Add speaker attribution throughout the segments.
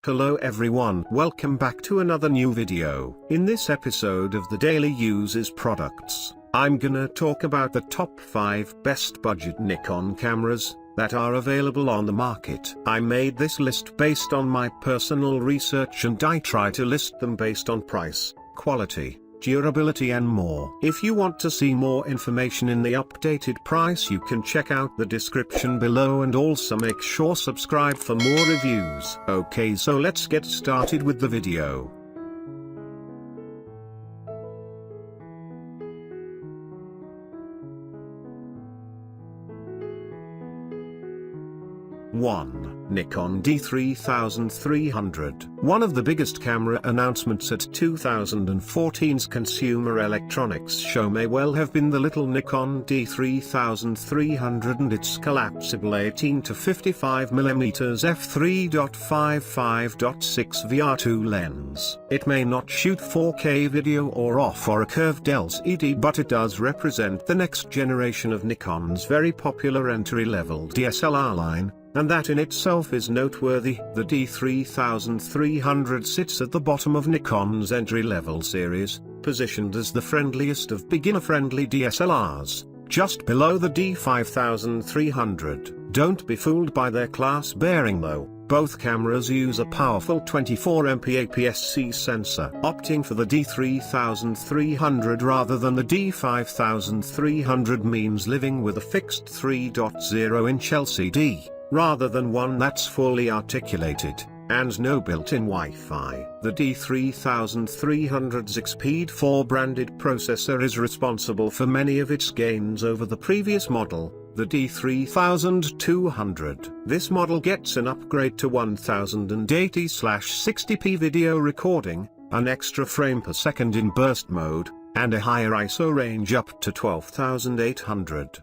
Speaker 1: Hello everyone, welcome back to another new video. In this episode of the Daily Uses Products, I'm gonna talk about the top 5 best budget Nikon cameras that are available on the market. I made this list based on my personal research and I try to list them based on price, quality, durability and more. If you want to see more information in the updated price, you can check out the description below and also make sure subscribe for more reviews. Okay, so let's get started with the video. Nikon D3300. One of the biggest camera announcements at 2014's Consumer Electronics Show may well have been the little Nikon D3300 and its collapsible 18 to 55mm f3.55.6 VR2 lens. It may not shoot 4K video or offer a curved LCD, but it does represent the next generation of Nikon's very popular entry-level DSLR line. And that in itself is noteworthy. The D3300 sits at the bottom of Nikon's entry-level series, positioned as the friendliest of beginner-friendly DSLRs, just below the D5300. Don't be fooled by their class bearing though. Both cameras use a powerful 24MP APS-C sensor. Opting for the D3300 rather than the D5300 means living with a fixed 3.0-inch LCD, rather than one that's fully articulated, and no built-in Wi-Fi. The D3300's Speed 4 branded processor is responsible for many of its gains over the previous model, the D3200. This model gets an upgrade to 1080/60p video recording, an extra frame per second in burst mode, and a higher ISO range up to 12,800.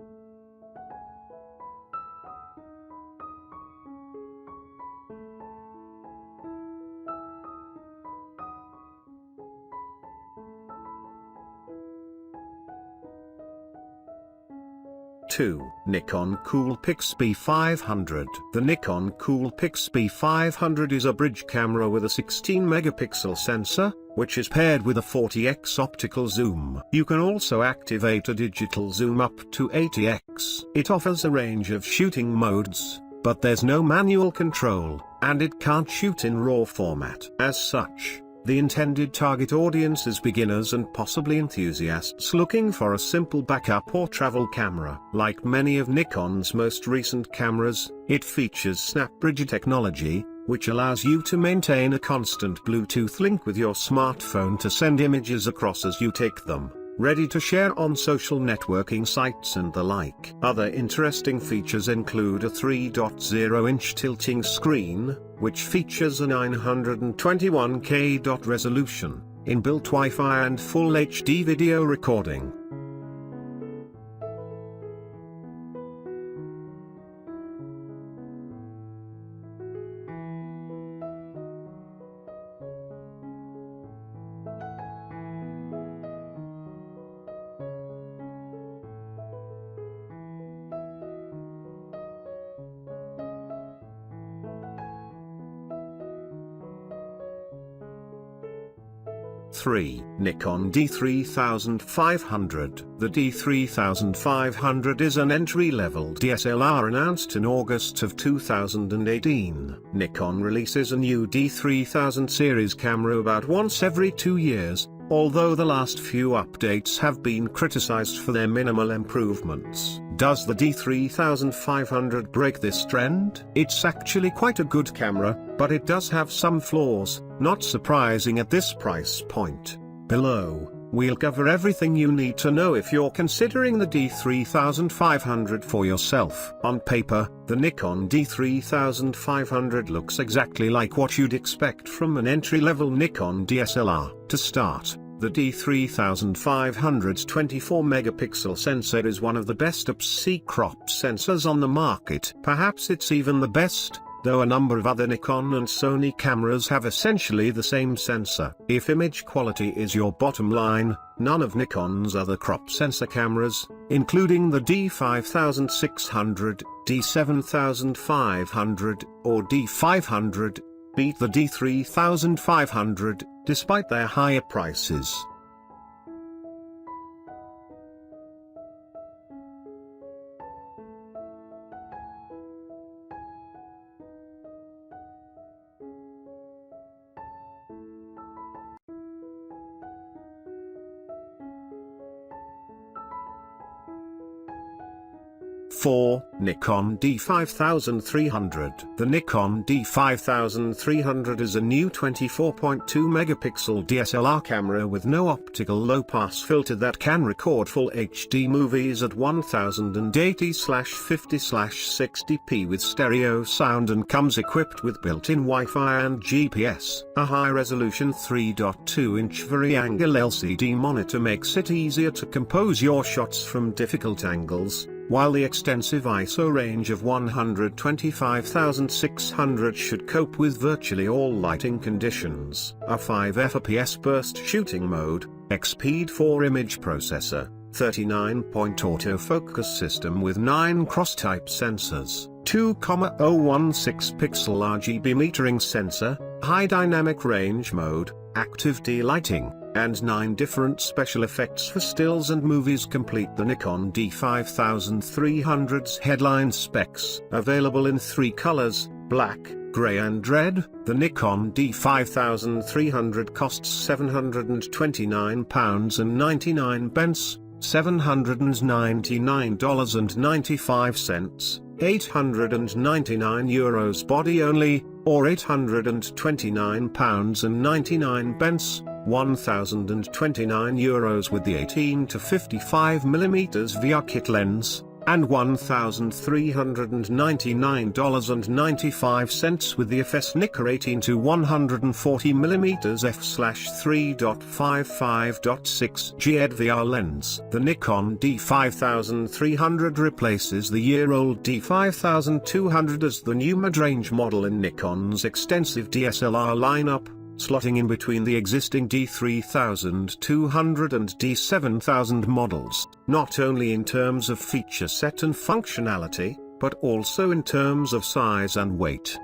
Speaker 1: Nikon Coolpix B500. The Nikon Coolpix B500 is a bridge camera with a 16-megapixel sensor, which is paired with a 40x optical zoom. You can also activate a digital zoom up to 80x. It offers a range of shooting modes, but there's no manual control, and it can't shoot in RAW format. As such, the intended target audience is beginners and possibly enthusiasts looking for a simple backup or travel camera. Like many of Nikon's most recent cameras, it features SnapBridge technology, which allows you to maintain a constant Bluetooth link with your smartphone to send images across as you take them, ready to share on social networking sites and the like. Other interesting features include a 3.0-inch tilting screen, which features a 921K resolution, inbuilt Wi-Fi and full HD video recording. Nikon D3500. The D3500 is an entry-level DSLR announced in August of 2018. Nikon releases a new D3000 series camera about once every 2 years, although the last few updates have been criticized for their minimal improvements. Does the D3500 break this trend? It's actually quite a good camera, but it does have some flaws, not surprising at this price point. Below, we'll cover everything you need to know if you're considering the D3500 for yourself. On paper, the Nikon D3500 looks exactly like what you'd expect from an entry-level Nikon DSLR. To start, the D3500's 24-megapixel sensor is one of the best APS-C crop sensors on the market. Perhaps it's even the best, though a number of other Nikon and Sony cameras have essentially the same sensor. If image quality is your bottom line, none of Nikon's other crop sensor cameras, including the D5600, D7500, or D500, beat the D3500, despite their higher prices. Nikon D5300. The Nikon D5300 is a new 24.2 megapixel DSLR camera with no optical low-pass filter that can record full HD movies at 1080/50/60p with stereo sound and comes equipped with built-in Wi-Fi and GPS. A high-resolution 3.2-inch vari-angle LCD monitor makes it easier to compose your shots from difficult angles, while the extensive ISO range of 125,600 should cope with virtually all lighting conditions. A 5 fps burst shooting mode, X-Speed 4 image processor, 39-point autofocus system with 9 cross-type sensors, 2,016 pixel RGB metering sensor, high dynamic range mode, active D-lighting, and 9 different special effects for stills and movies complete the Nikon D5300's headline specs. Available in 3 colors, black, grey and red, the Nikon D5300 costs £729.99, $799.95, €899 body only, or £829.99, €1,029 with the 18 to 55mm VR kit lens, and $1,399.95 with the FS Nikkor 18 to 140mm f/3.55.6 GED VR lens. The Nikon D5300 replaces the year-old D5200 as the new mid-range model in Nikon's extensive DSLR lineup, slotting in between the existing D3200 and D7000 models, not only in terms of feature set and functionality, but also in terms of size and weight.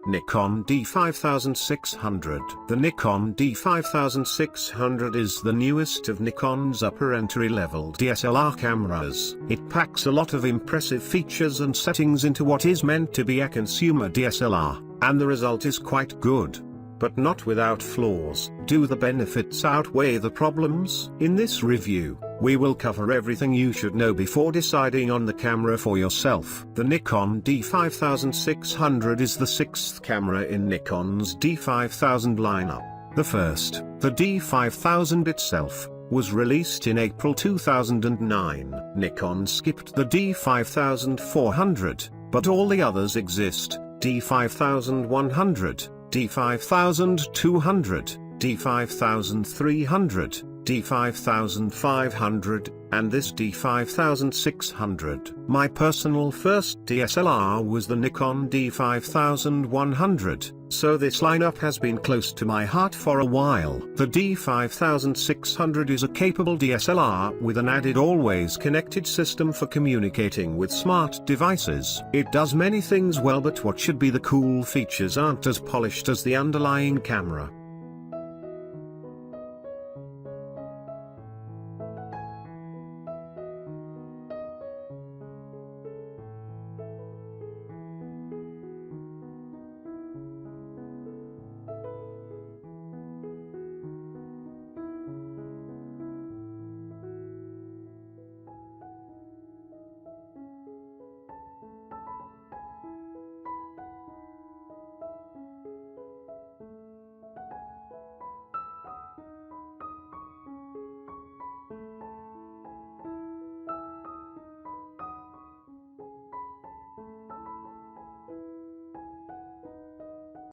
Speaker 1: Nikon D5600. The Nikon D5600 is the newest of Nikon's upper entry-level DSLR cameras. It packs a lot of impressive features and settings into what is meant to be a consumer DSLR, and the result is quite good. But not without flaws. Do the benefits outweigh the problems? In this review, we will cover everything you should know before deciding on the camera for yourself. The Nikon D5600 is the 6th camera in Nikon's D5000 lineup. The first, the D5000 itself, was released in April 2009. Nikon skipped the D5400, but all the others exist: D5100, D5200, D5300, D5500, and this D5600. My personal first DSLR was the Nikon D5100, so this lineup has been close to my heart for a while. The D5600 is a capable DSLR with an added always connected system for communicating with smart devices. It does many things well, but what should be the cool features aren't as polished as the underlying camera.